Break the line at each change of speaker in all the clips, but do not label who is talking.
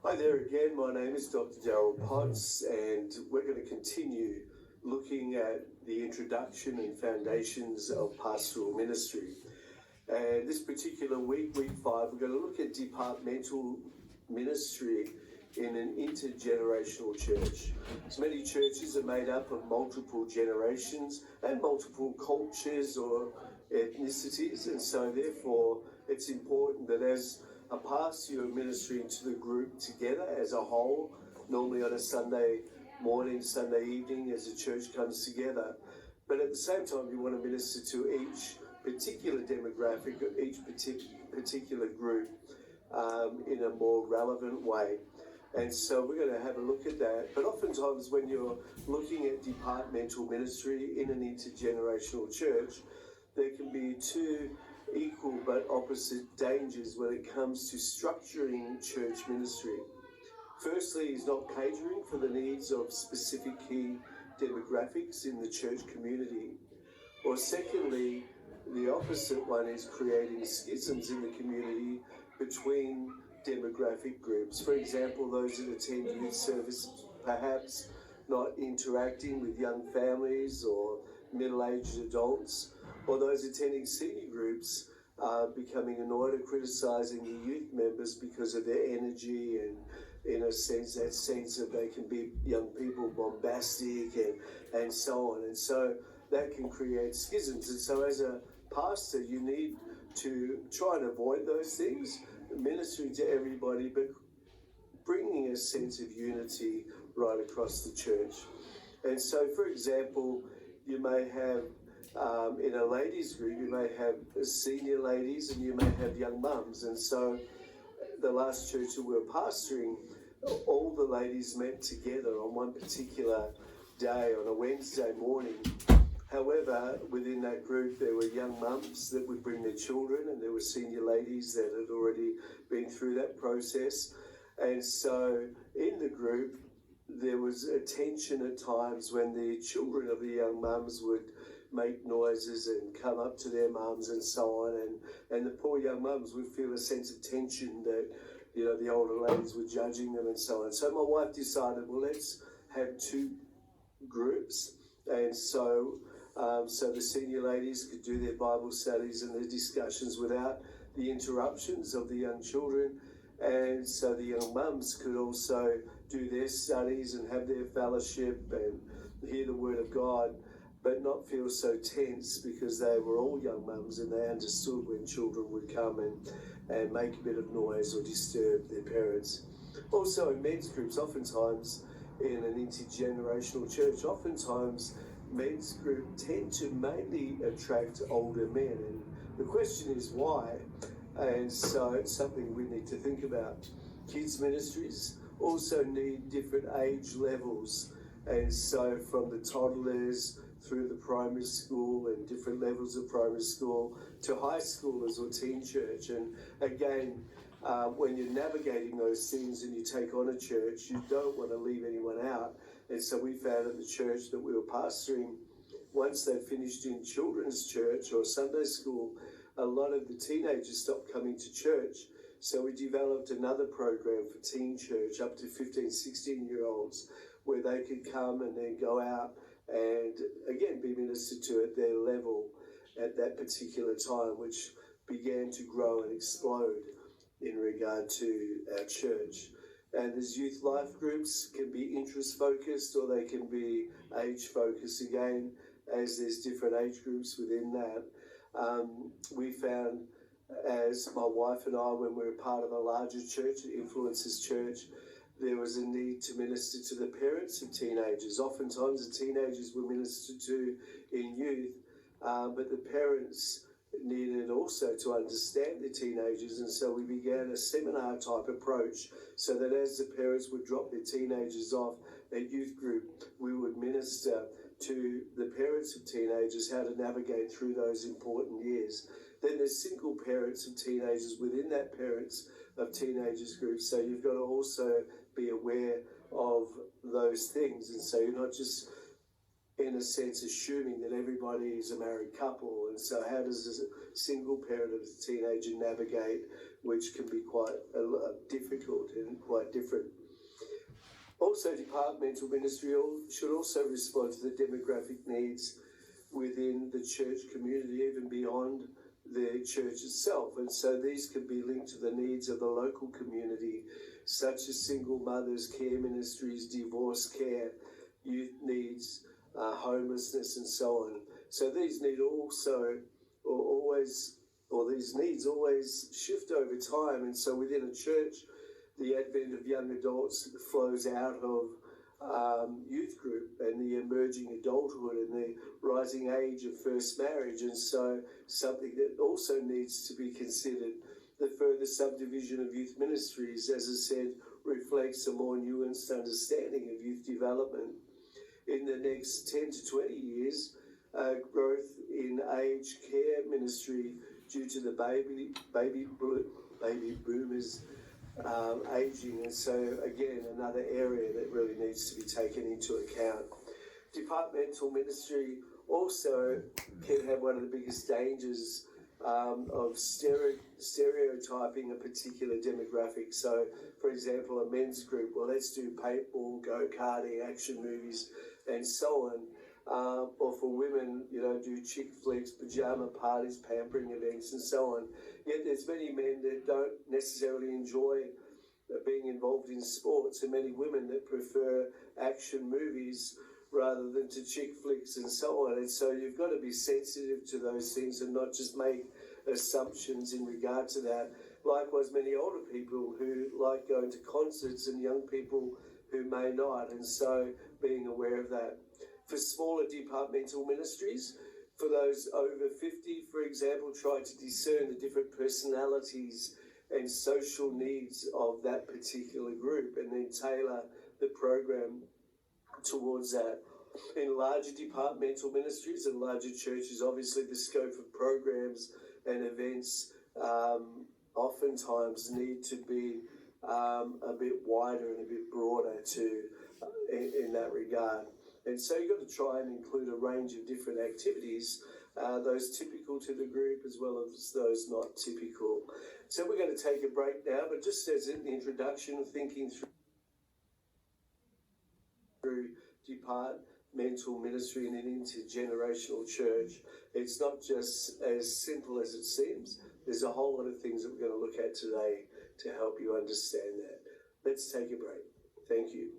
Hi there again, my name is Dr. Darryl Potts, and we're going to continue looking at the introduction and foundations of pastoral ministry. And this particular week, week 5, we're going to look at departmental ministry in an intergenerational church. So many churches are made up of multiple generations and multiple cultures or ethnicities, and so therefore it's important that as a pastor you're ministering to the group together as a whole, normally on a Sunday morning, Sunday evening as a church comes together. But at the same time you want to minister to each particular demographic, each particular group in a more relevant way. And so we're going to have a look at that. But oftentimes when you're looking at departmental ministry in an intergenerational church, there can be two equal but opposite dangers when it comes to structuring church ministry. Firstly, is not catering for the needs of specific key demographics in the church community. Or secondly, the opposite one is creating schisms in the community between demographic groups. For example, those that attend youth service perhaps not interacting with young families or middle-aged adults, or those attending senior groups becoming annoyed or criticising the youth members because of their energy and, in a sense, that sense that they can be young people bombastic and so on. And so that can create schisms. And so as a pastor, you need to try and avoid those things, ministering to everybody, but bringing a sense of unity right across the church. And so, for example, you may have in a ladies group, you may have senior ladies and you may have young mums. And so the last church that we were pastoring, all the ladies met together on one particular day on a Wednesday morning. However, within that group there were young mums that would bring their children, and there were senior ladies that had already been through that process. And so in the group there was a tension at times when the children of the young mums would make noises and come up to their mums and so on, and the poor young mums would feel a sense of tension that, you know, the older ladies were judging them and so on. So my wife decided, well, let's have two groups. And so so the senior ladies could do their Bible studies and their discussions without the interruptions of the young children, and so the young mums could also do their studies and have their fellowship and hear the word of God, but not feel so tense because they were all young mums and they understood when children would come and make a bit of noise or disturb their parents. Also in men's groups, oftentimes in an intergenerational church, oftentimes men's group tend to mainly attract older men, and the question is why. And so it's something we need to think about. Kids ministries also need different age levels, and so from the toddlers through the primary school and different levels of primary school to high schoolers or teen church. And again, when you're navigating those things and you take on a church, you don't want to leave anyone out. And so we found at the church that we were pastoring, once they finished in children's church or Sunday school, a lot of the teenagers stopped coming to church. So we developed another program for teen church up to 15, 16-year-olds, where they could come and then go out and again be ministered to at their level at that particular time, which began to grow and explode in regard to our church. And as youth life groups can be interest focused or they can be age focused again, as there's different age groups within that. We found, as my wife and I, when we were part of a larger church, the Influences Church, there was a need to minister to the parents of teenagers. Oftentimes the teenagers were ministered to in youth, but the parents needed also to understand the teenagers, and so we began a seminar type approach so that as the parents would drop their teenagers off at youth group, we would minister to the parents of teenagers how to navigate through those important years. Then there's single parents of teenagers within that parents of teenagers group, so you've got to also be aware of those things, and so you're not just in a sense assuming that everybody is a married couple. And so how does a single parent of a teenager navigate, which can be quite difficult. and quite different. Also, departmental ministry should also respond to the demographic needs within the church community, even beyond the church itself. And so these can be linked to the needs of the local community, such as single mothers, care ministries, divorce care, youth needs, homelessness, and so on. So these need these needs always shift over time. And so within a church, the advent of young adults flows out of youth group and the emerging adulthood and the rising age of first marriage. And so something that also needs to be considered, the further subdivision of youth ministries, as I said, reflects a more nuanced understanding of youth development. In the next 10 to 20 years, growth in aged care ministry due to the baby boomers aging, and so again another area that really needs to be taken into account. Departmental ministry also can have one of the biggest dangers of stereotyping a particular demographic. So, for example, a men's group, well, let's do paintball, go-karting, action movies, and so on. Or for women, do chick flicks, pajama parties, pampering events, and so on. Yet there's many men that don't necessarily enjoy being involved in sports, and many women that prefer action movies rather than to chick flicks and so on. And so you've got to be sensitive to those things and not just make assumptions in regard to that. Likewise, many older people who like going to concerts and young people who may not, and so being aware of that. For smaller departmental ministries, for those over 50, for example, try to discern the different personalities and social needs of that particular group and then tailor the program towards that. In larger departmental ministries and larger churches, obviously the scope of programs and events oftentimes need to be a bit wider and a bit broader in that regard. And so you've got to try and include a range of different activities, those typical to the group as well as those not typical. So we're going to take a break now, but just as an introduction, thinking through departmental ministry in an intergenerational church, it's not just as simple as it seems. There's a whole lot of things that we're going to look at today to help you understand that. Let's take a break. Thank you.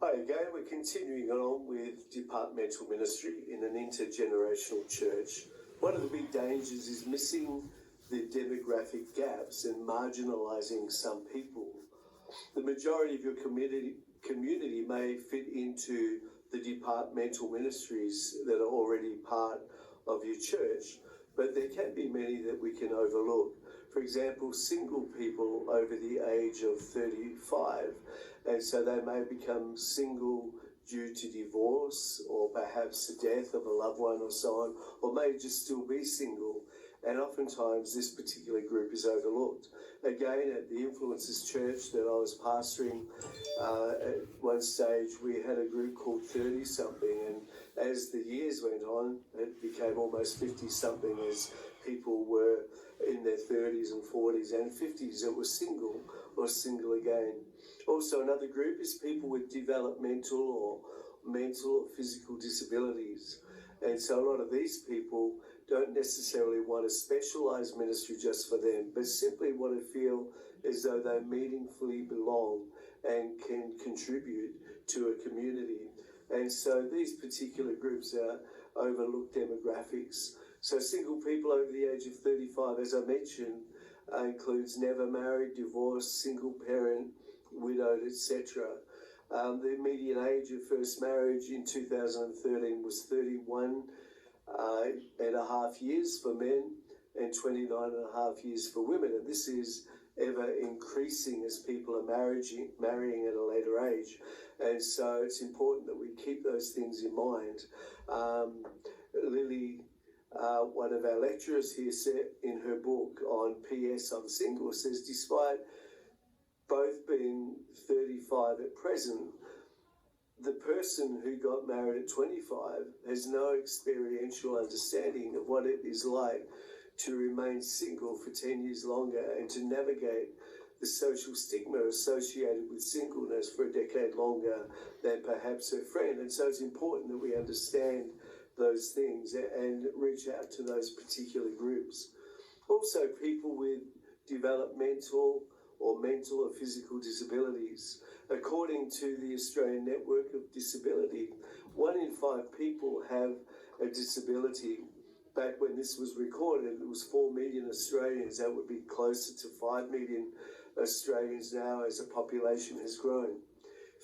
Hi again, we're continuing on with departmental ministry in an intergenerational church. One of the big dangers is missing the demographic gaps and marginalising some people. The majority of your community may fit into the departmental ministries that are already part of your church, but there can be many that we can overlook. For example, single people over the age of 35, and so they may become single due to divorce or perhaps the death of a loved one or so on, or may just still be single, and oftentimes this particular group is overlooked. Again, at the Influences Church that I was pastoring, at one stage we had a group called 30-something, and as the years went on, it became almost 50-something as people were in their 30s and 40s and 50s that were single or single again. Also, another group is people with developmental or mental or physical disabilities. And so a lot of these people don't necessarily want a specialised ministry just for them, but simply want to feel as though they meaningfully belong and can contribute to a community. And so these particular groups are overlooked demographics. So single people over the age of 35, as I mentioned, includes never married, divorced, single parent, widowed, etc. The median age of first marriage in 2013 was 31 and a half years for men and 29 and a half years for women. And this is ever increasing as people are marrying at a later age. And so it's important that we keep those things in mind. Lily, one of our lecturers here, said in her book on PS I'm Single, says despite both being at present, the person who got married at 25 has no experiential understanding of what it is like to remain single for 10 years longer and to navigate the social stigma associated with singleness for a decade longer than perhaps her friend. And so it's important that we understand those things and reach out to those particular groups. Also, people with developmental or mental or physical disabilities. According to the Australian Network of Disability, 1 in 5 people have a disability. Back when this was recorded, it was 4 million Australians. That would be closer to 5 million Australians now as the population has grown.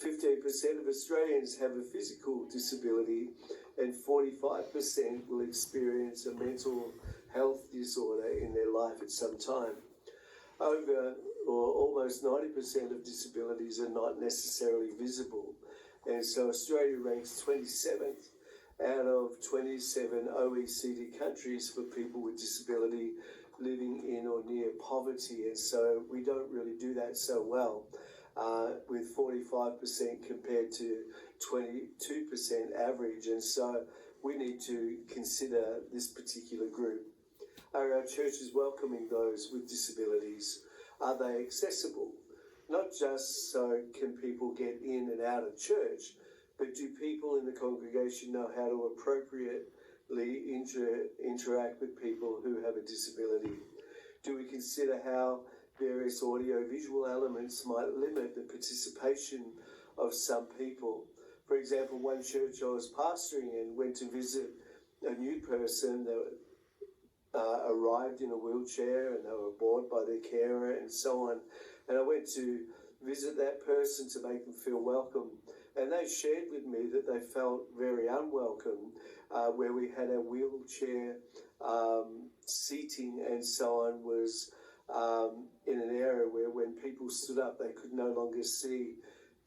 15% of Australians have a physical disability and 45% will experience a mental health disorder in their life at some time. Over or almost 90% of disabilities are not necessarily visible. And so Australia ranks 27th out of 27 OECD countries for people with disability living in or near poverty. And so we don't really do that so well, with 45% compared to 22% average. And so we need to consider this particular group. Are our churches welcoming those with disabilities? Are they accessible? Not just so can people get in and out of church, but do people in the congregation know how to appropriately interact with people who have a disability? Do we consider how various audio-visual elements might limit the participation of some people? For example, one church I was pastoring in went to visit a new person that arrived in a wheelchair and they were brought by their carer and so on. And I went to visit that person to make them feel welcome. And they shared with me that they felt very unwelcome where we had a wheelchair seating and so on was in an area where when people stood up, they could no longer see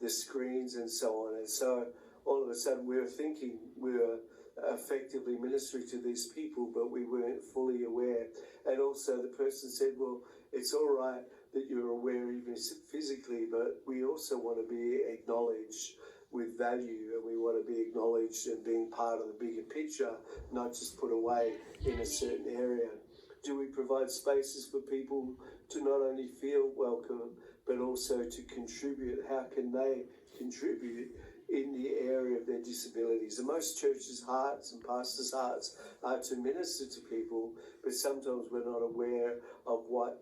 the screens and so on. And so all of a sudden we were thinking we were effectively ministering to these people, but we weren't fully aware. And also the person said, well, it's all right that you're aware even physically, but we also want to be acknowledged with value, and we want to be acknowledged and being part of the bigger picture, not just put away in a certain area. Do we provide spaces for people to not only feel welcome, but also to contribute? How can they contribute in the area of their disabilities? And most churches' hearts and pastors' hearts are to minister to people, but sometimes we're not aware of what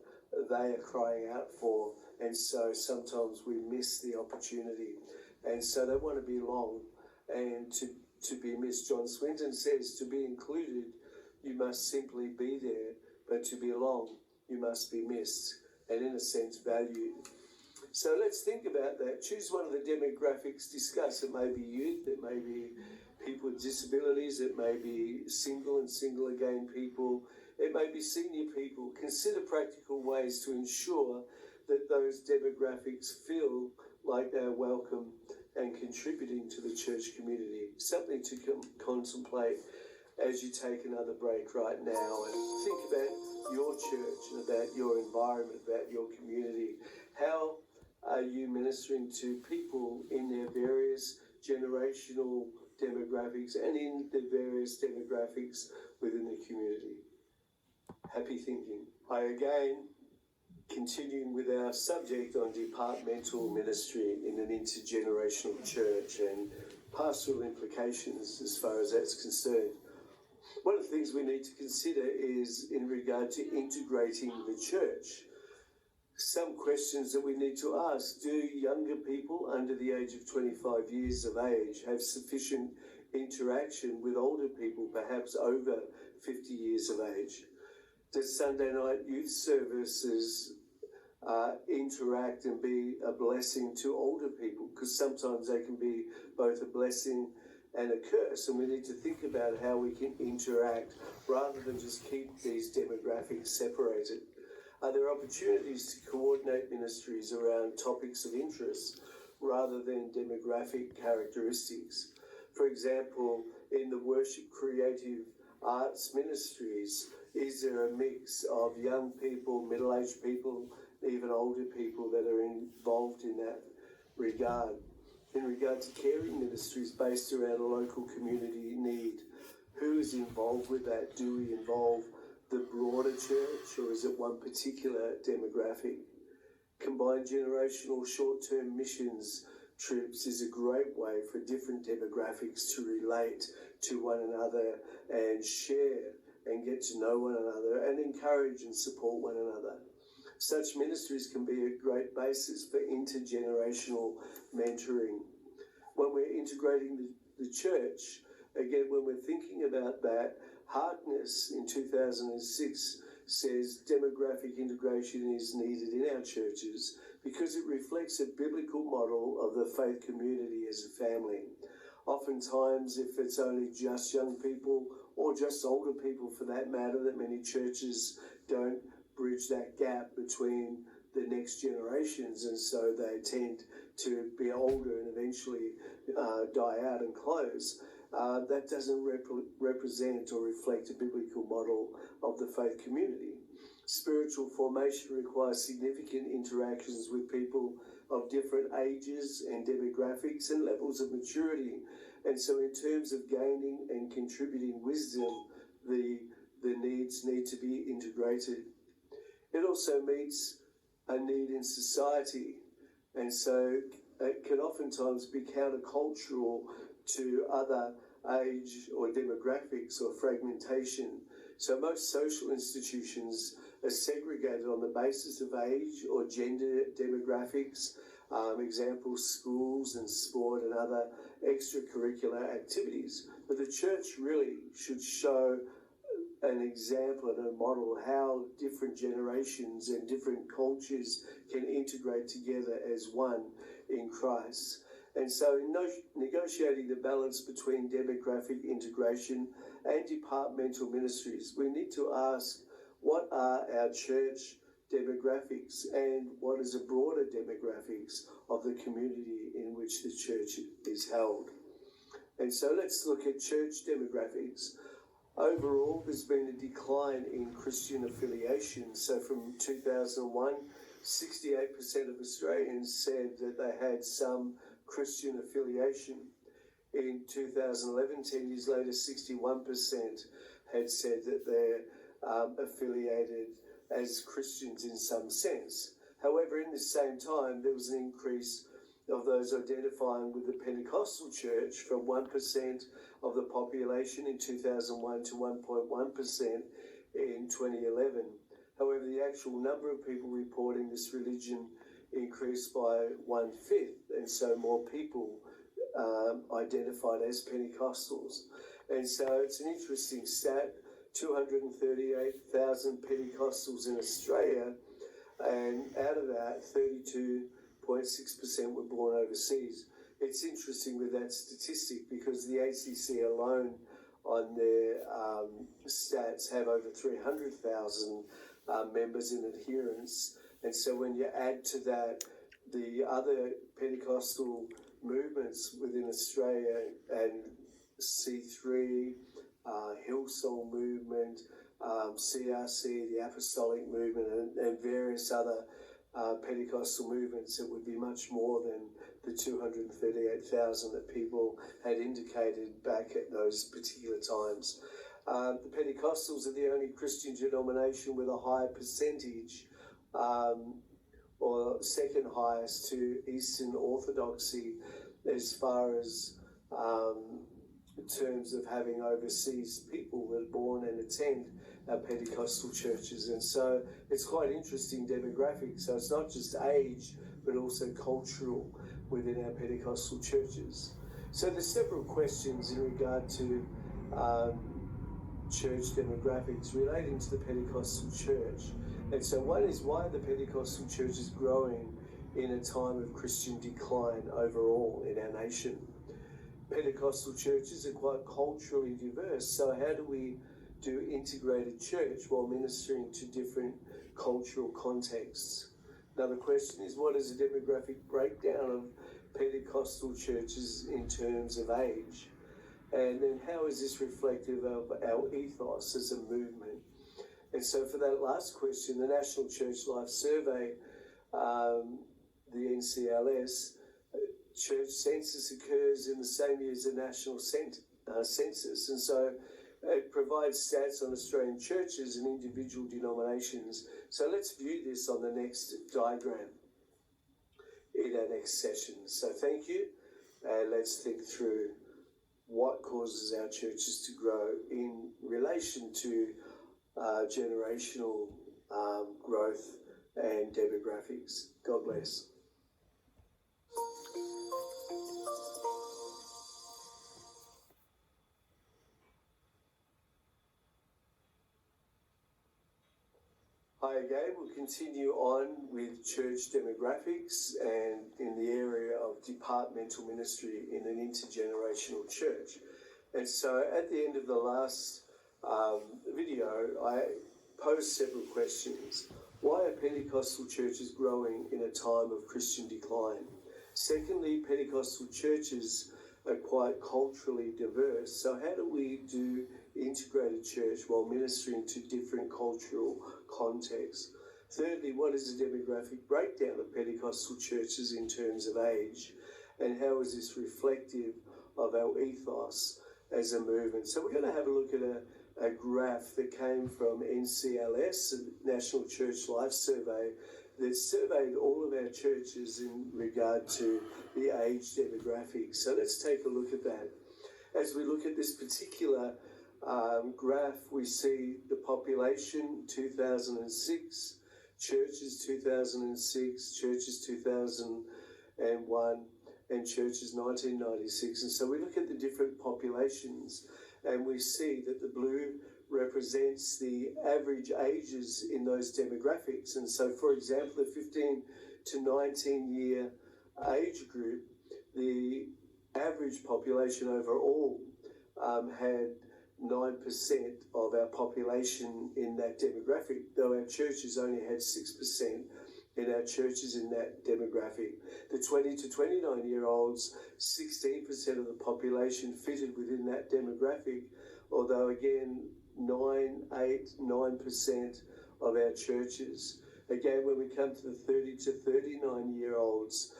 they are crying out for, and so sometimes we miss the opportunity. And so they want to belong and to be missed. John Swinton says, to be included, you must simply be there, but to belong, you must be missed, and in a sense, valued. So let's think about that. Choose one of the demographics discussed. It may be youth, it may be people with disabilities, it may be single and single again people, it may be senior people. Consider practical ways to ensure that those demographics feel like they're welcome and contributing to the church community. Something to contemplate as you take another break right now and think about your church and about your environment, about your community. How are you ministering to people in their various generational demographics and in the various demographics within the community? Happy thinking. Again, continuing with our subject on departmental ministry in an intergenerational church and pastoral implications as far as that's concerned. One of the things we need to consider is in regard to integrating the church. Some questions that we need to ask. Do younger people under the age of 25 years of age have sufficient interaction with older people, perhaps over 50 years of age? Does Sunday night youth services interact and be a blessing to older people? Because sometimes they can be both a blessing and a curse, and we need to think about how we can interact rather than just keep these demographics separated. Are there opportunities to coordinate ministries around topics of interest rather than demographic characteristics? For example, in the worship creative arts ministries, is there a mix of young people, middle-aged people, even older people that are involved in that regard. In regard to caring ministries based around a local community need, who is involved with that? Do we involve the broader church, or is it one particular demographic? Combined generational short-term missions trips is a great way for different demographics to relate to one another and share and get to know one another and encourage and support one another. Such ministries can be a great basis for intergenerational mentoring. When we're integrating the church, again, when we're thinking about that, Harkness in 2006 says demographic integration is needed in our churches because it reflects a biblical model of the faith community as a family. Oftentimes, if it's only just young people or just older people for that matter, that many churches don't bridge that gap between the next generations, and so they tend to be older and eventually die out and close. That doesn't represent or reflect a biblical model of the faith community. Spiritual formation requires significant interactions with people of different ages and demographics and levels of maturity. And so in terms of gaining and contributing wisdom, the needs need to be integrated. It also meets a need in society, and so it can oftentimes be countercultural to other age or demographics or fragmentation. So most social institutions are segregated on the basis of age or gender demographics, examples, schools and sport and other extracurricular activities. But the church really should show an example and a model how different generations and different cultures can integrate together as one in Christ. And so in negotiating the balance between demographic integration and departmental ministries, we need to ask, what are our church demographics and what is the broader demographics of the community in which the church is held? And so let's look at church demographics. Overall, there's been a decline in Christian affiliation. So from 2001, 68% of Australians said that they had some Christian affiliation. In 2011, 10 years later, 61% had said that they're affiliated as Christians in some sense. However, in the same time, there was an increase of those identifying with the Pentecostal church from 1% of the population in 2001 to 1.1% in 2011. However, the actual number of people reporting this religion increased by 1/5, and so more people identified as Pentecostals. And so it's an interesting stat, 238,000 Pentecostals in Australia, and out of that, 32.6% were born overseas. It's interesting with that statistic because the ACC alone on their stats have over 300,000 members in adherence. And so when you add to that the other Pentecostal movements within Australia and C3, Hillsong movement, CRC, the Apostolic movement, and various other Pentecostal movements, it would be much more than the 238,000 that people had indicated back at those particular times. The Pentecostals are the only Christian denomination with a high percentage, or second highest to Eastern Orthodoxy as far as in terms of having overseas people that are born and attend our Pentecostal churches. And so it's quite interesting demographic. So it's not just age, but also cultural within our Pentecostal churches. So there's several questions in regard to church demographics relating to the Pentecostal church. And so one is, why are the Pentecostal churches growing in a time of Christian decline overall in our nation? Pentecostal churches are quite culturally diverse, so how do we do integrated church while ministering to different cultural contexts? Another question is, what is the demographic breakdown of Pentecostal churches in terms of age? And then how is this reflective of our ethos as a movement? And so for that last question, the National Church Life Survey, the NCLS, church census occurs in the same year as the national census, and so it provides stats on Australian churches and individual denominations. So let's view this on the next diagram in our next session. So thank you, and let's think through what causes our churches to grow in relation to generational growth and demographics. God bless. Hi again, we'll continue on with church demographics and in the area of departmental ministry in an intergenerational church. And so at the end of the last video, I posed several questions. Why are Pentecostal churches growing in a time of Christian decline? Secondly, Pentecostal churches are quite culturally diverse. So how do we do integrated church while ministering to different cultural contexts? Thirdly, what is the demographic breakdown of Pentecostal churches in terms of age? And how is this reflective of our ethos as a movement? So we're going to have a look at a graph that came from NCLS, the National Church Life Survey, that surveyed all of our churches in regard to the age demographics. So let's take a look at that. As we look at this particular graph, we see the population 2006, churches 2006, churches 2001, and churches 1996. And so we look at the different populations and we see that the blue represents the average ages in those demographics. And so, for example, the 15 to 19 year age group, the average population overall had 9% of our population in that demographic, though our churches only had 6% in our churches in that demographic. The 20 to 29 year olds, 16% of the population fitted within that demographic, although again, 9% of our churches. Again, when we come to the 30 to 39 year olds,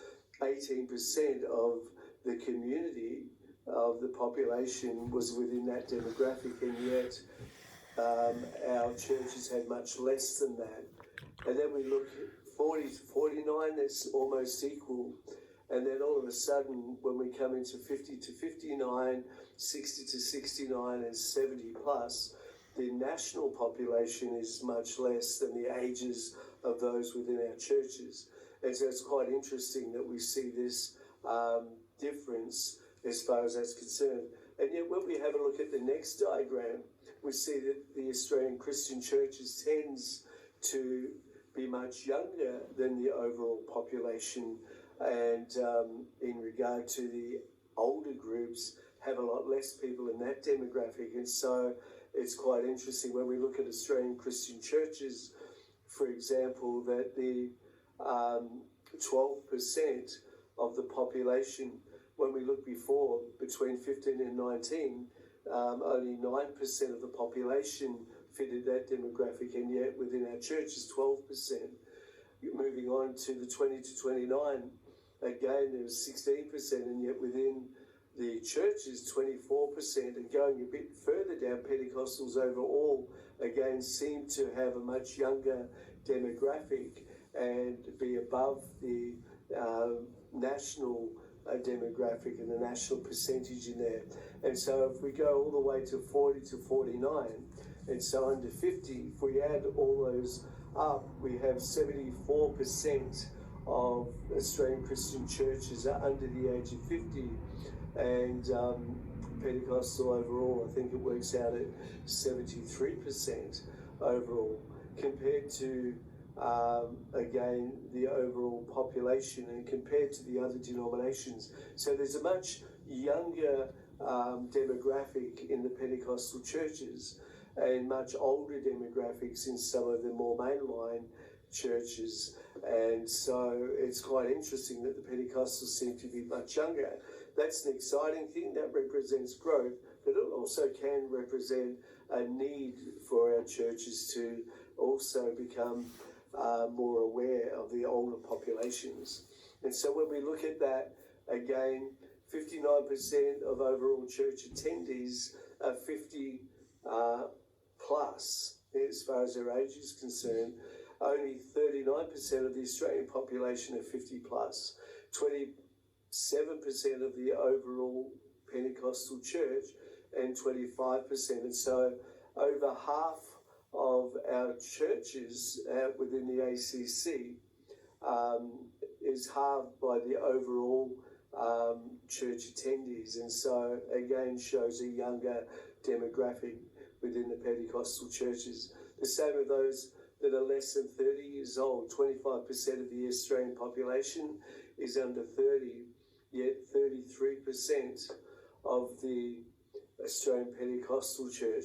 18% of the community of the population was within that demographic, and yet our churches had much less than that. And then we look at 40 to 49, that's almost equal. And then all of a sudden, when we come into 50 to 59, 60 to 69, and 70 plus, the national population is much less than the ages of those within our churches. And so it's quite interesting that we see this difference as far as that's concerned. And yet when we have a look at the next diagram, we see that the Australian Christian churches tends to be much younger than the overall population, and in regard to the older groups, have a lot less people in that demographic. And so it's quite interesting when we look at Australian Christian churches, for example, that the 12% of the population, when we look before, between 15 and 19, only 9% of the population fitted that demographic, and yet within our churches, 12%. Moving on to the 20 to 29, again, there was 16%, and yet within the churches, 24%, and going a bit further down, Pentecostals overall, again, seem to have a much younger demographic and be above the national demographic and the national percentage in there. And so if we go all the way to 40 to 49, and so under 50, if we add all those up, we have 74% of Australian Christian churches are under the age of 50, and Pentecostal overall, I think it works out at 73% overall, compared to again the overall population and compared to the other denominations. So there's a much younger demographic in the Pentecostal churches and much older demographics in some of the more mainline churches. And so it's quite interesting that the Pentecostals seem to be much younger. That's an exciting thing. That represents growth, but it also can represent a need for our churches to also become more aware of the older populations. And so when we look at that Again, 59% of overall church attendees are 50 plus as far as their age is concerned. Only 39% of the Australian population are 50 plus. 27% of the overall Pentecostal church and 25%. And so over half of our churches within the ACC is halved by the overall church attendees, and so again shows a younger demographic within the Pentecostal churches. The same with those that are less than 30 years old. 25% of the Australian population is under 30, yet 33% of the Australian Pentecostal church,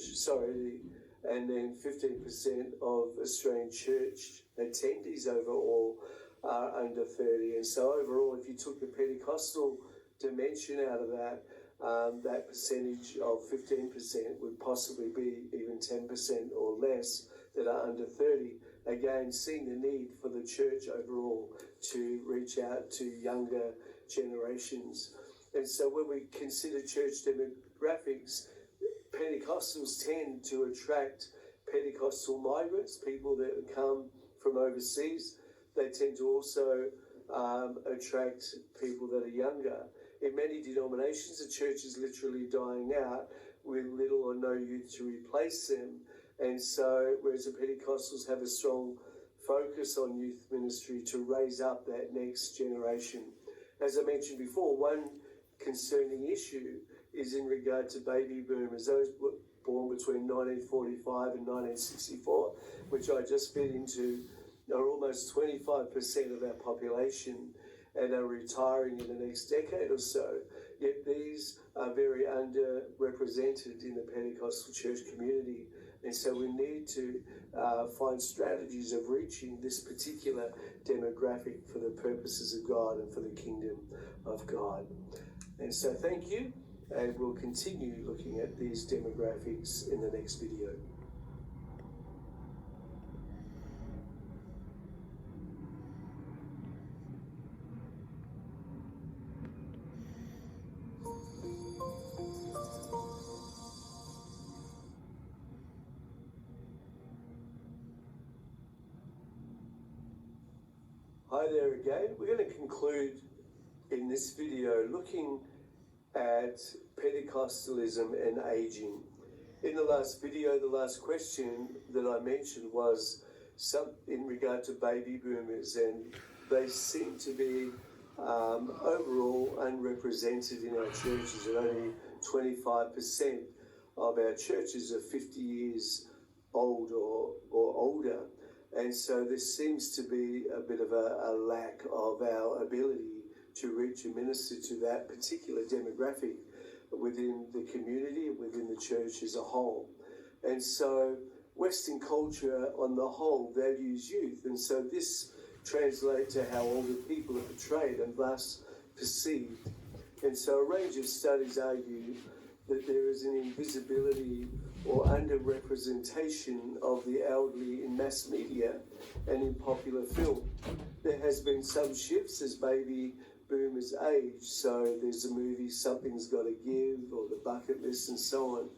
and then 15% of Australian church attendees overall are under 30. And so overall, if you took the Pentecostal dimension out of that, that percentage of 15% would possibly be even 10% or less that are under 30. Again, seeing the need for the church overall to reach out to younger generations. And so when we consider church demographics, Pentecostals tend to attract Pentecostal migrants, people that come from overseas. They tend to also attract people that are younger. In many denominations, the church is literally dying out with little or no youth to replace them. And so, whereas the Pentecostals have a strong focus on youth ministry to raise up that next generation. As I mentioned before, one concerning issue is in regard to baby boomers, those born between 1945 and 1964, which I just fit into, are almost 25% of our population and are retiring in the next decade or so. Yet these are very underrepresented in the Pentecostal church community. And so we need to find strategies of reaching this particular demographic for the purposes of God and for the kingdom of God. And so thank you, and we'll continue looking at these demographics in the next video. Hi there again. We're going to conclude in this video looking at Pentecostalism and aging. In the last video, the last question that I mentioned was in regard to baby boomers, and they seem to be overall unrepresented in our churches. And only 25% of our churches are 50 years old or older. And so there seems to be a bit of a lack of our ability to reach and minister to that particular demographic within the community, within the church as a whole. And so Western culture on the whole values youth, and so this translates to how older people are portrayed and thus perceived. And so a range of studies argue that there is an invisibility or underrepresentation of the elderly in mass media and in popular film. There has been some shifts as baby boomers age, so there's a movie Something's Gotta Give or The Bucket List and so on.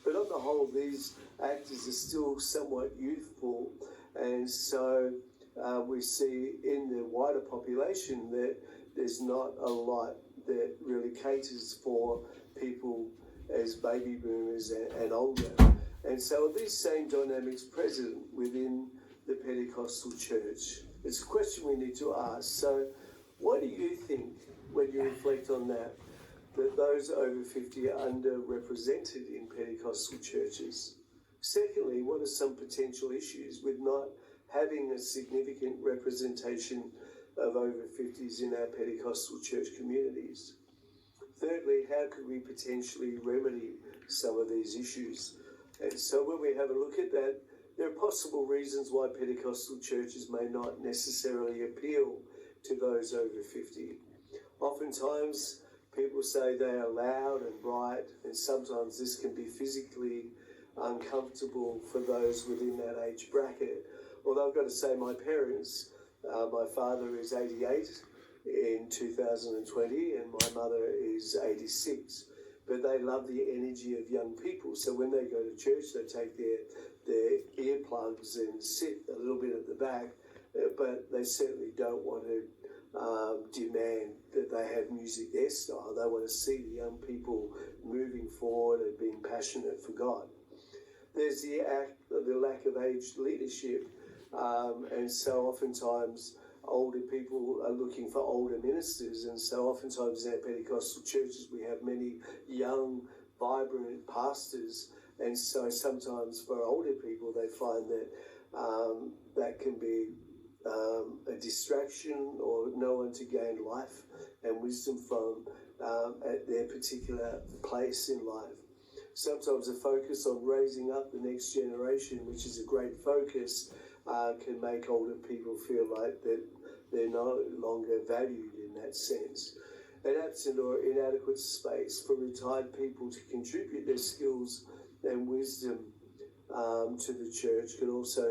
But on the whole, these actors are still somewhat youthful, and so we see in the wider population that there's not a lot that really caters for people as baby boomers and older. And so are these same dynamics present within the Pentecostal church? It's a question we need to ask. So what do you think, when you reflect on that those over 50 are underrepresented in Pentecostal churches? Secondly, what are some potential issues with not having a significant representation of over 50s in our Pentecostal church communities? Thirdly, how could we potentially remedy some of these issues? And so when we have a look at that, there are possible reasons why Pentecostal churches may not necessarily appeal to those over 50. Oftentimes, people say they are loud and bright, and sometimes this can be physically uncomfortable for those within that age bracket. Although I've got to say, my parents, my father is 88, in 2020, and my mother is 86. But they love the energy of young people. So when they go to church, they take their earplugs and sit a little bit at the back, but they certainly don't want to demand that they have music their style. They want to see the young people moving forward and being passionate for God. There's the lack of aged leadership, and so oftentimes older people are looking for older ministers, and so oftentimes in our Pentecostal churches we have many young, vibrant pastors, and so sometimes for older people they find that that can be a distraction or no one to gain life and wisdom from at their particular place in life. Sometimes a focus on raising up the next generation, which is a great focus, can make older people feel like that they're no longer valued in that sense. An absent or inadequate space for retired people to contribute their skills and wisdom to the church can also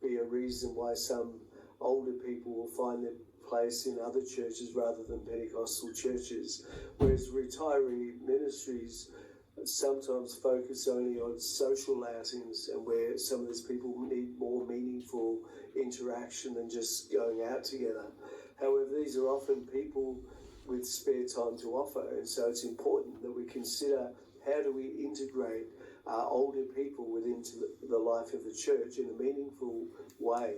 be a reason why some older people will find their place in other churches rather than Pentecostal churches, whereas retiree ministries sometimes focus only on social outings and where some of these people need more meaningful interaction than just going out together. However, these are often people with spare time to offer, and so it's important that we consider how do we integrate older people within the life of the church in a meaningful way.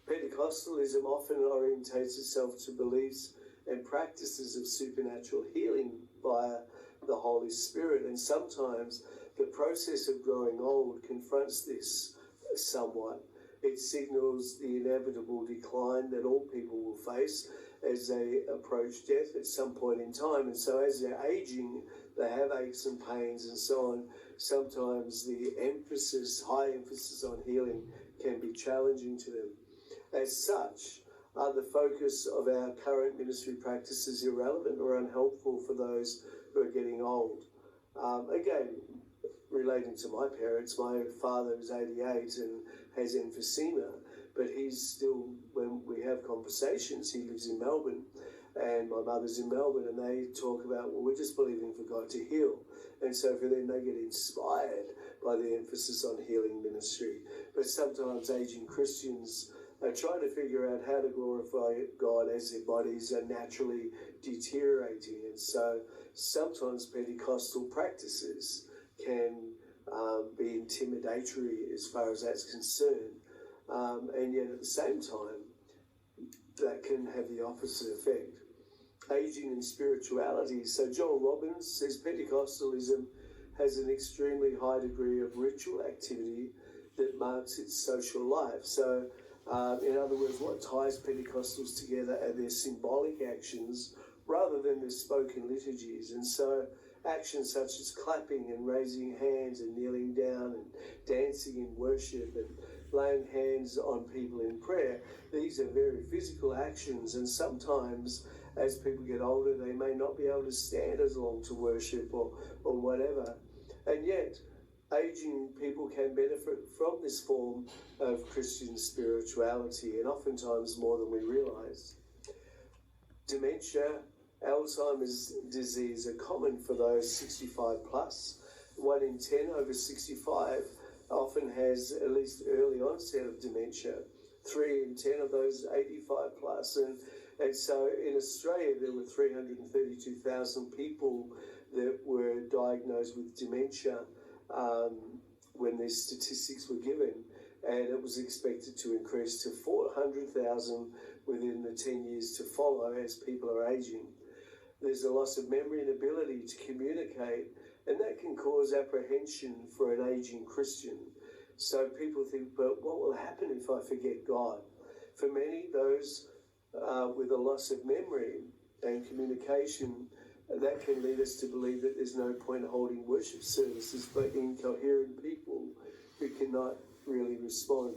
Pentecostalism often orientates itself to beliefs and practices of supernatural healing via the Holy Spirit, and sometimes the process of growing old confronts this somewhat. It signals the inevitable decline that all people will face as they approach death at some point in time, and so as they're aging they have aches and pains and so on. Sometimes the high emphasis on healing can be challenging to them. As such, are the focus of our current ministry practices irrelevant or unhelpful for those who are getting old? Again, relating to my parents, my father is 88 and has emphysema, but he's still, when we have conversations, he lives in Melbourne and my mother's in Melbourne, and they talk about, well, we're just believing for God to heal. And so for them, they get inspired by the emphasis on healing ministry. But sometimes aging Christians are trying to figure out how to glorify God as their bodies are naturally deteriorating. And so sometimes Pentecostal practices can be intimidatory as far as that's concerned. And yet at the same time, that can have the opposite effect. Aging and spirituality. So Joel Robbins says Pentecostalism has an extremely high degree of ritual activity that marks its social life. So in other words, what ties Pentecostals together are their symbolic actions rather than their spoken liturgies. And so actions such as clapping and raising hands and kneeling down and dancing in worship and laying hands on people in prayer, these are very physical actions, and sometimes as people get older they may not be able to stand as long to worship or whatever. And yet aging people can benefit from this form of Christian spirituality, and oftentimes more than we realise. Dementia, Alzheimer's disease are common for those 65 plus. 1 in 10 over 65 often has at least early onset of dementia. 3 in 10 of those 85 plus. And so in Australia there were 332,000 people that were diagnosed with dementia when these statistics were given, and it was expected to increase to 400,000 within the 10 years to follow as people are aging. There's a loss of memory and ability to communicate, and that can cause apprehension for an aging Christian. So people think, but what will happen if I forget God? For many, those with a loss of memory and communication, that can lead us to believe that there's no point holding worship services for incoherent people who cannot really respond.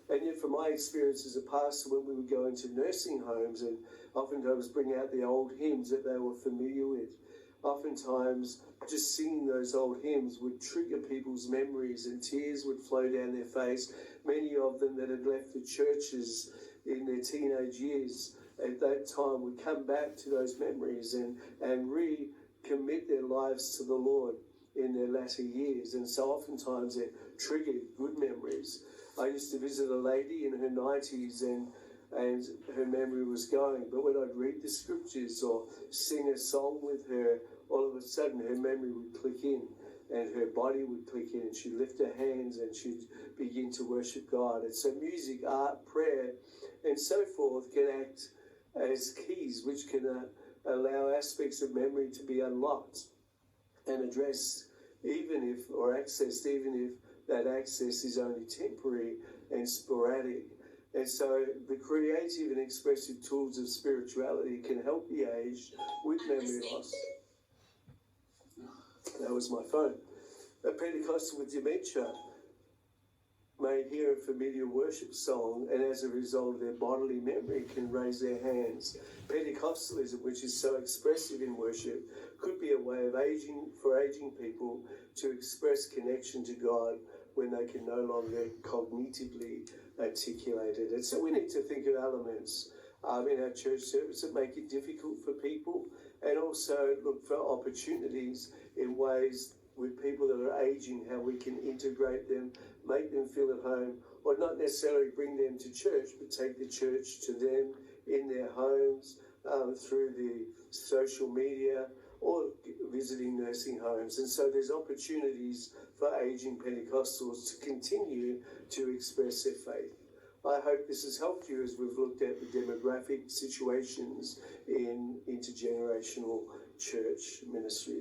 And yet from my experience as a pastor, when we would go into nursing homes and oftentimes bring out the old hymns that they were familiar with, oftentimes just singing those old hymns would trigger people's memories and tears would flow down their face. Many of them that had left the churches in their teenage years at that time would come back to those memories and recommit their lives to the Lord in their latter years. And so oftentimes it triggered good memories. I used to visit a lady in her 90s and her memory was going, but when I'd read the scriptures or sing a song with her, all of a sudden her memory would click in and her body would click in and she'd lift her hands and she'd begin to worship God. And so music, art, prayer, and so forth can act as keys which can allow aspects of memory to be unlocked and addressed, or accessed, even if that access is only temporary and sporadic. And so the creative and expressive tools of spirituality can help the aged with memory loss. That was my phone. A Pentecostal with dementia may hear a familiar worship song and as a result their bodily memory can raise their hands. Pentecostalism, which is so expressive in worship, could be a way of aging people to express connection to God when they can no longer cognitively articulate it. And so we need to think of elements in our church service that make it difficult for people, and also look for opportunities in ways with people that are aging, how we can integrate them, make them feel at home, or not necessarily bring them to church, but take the church to them in their homes, through the social media, or visiting nursing homes. And so there's opportunities for aging Pentecostals to continue to express their faith. I hope this has helped you as we've looked at the demographic situations in intergenerational church ministry.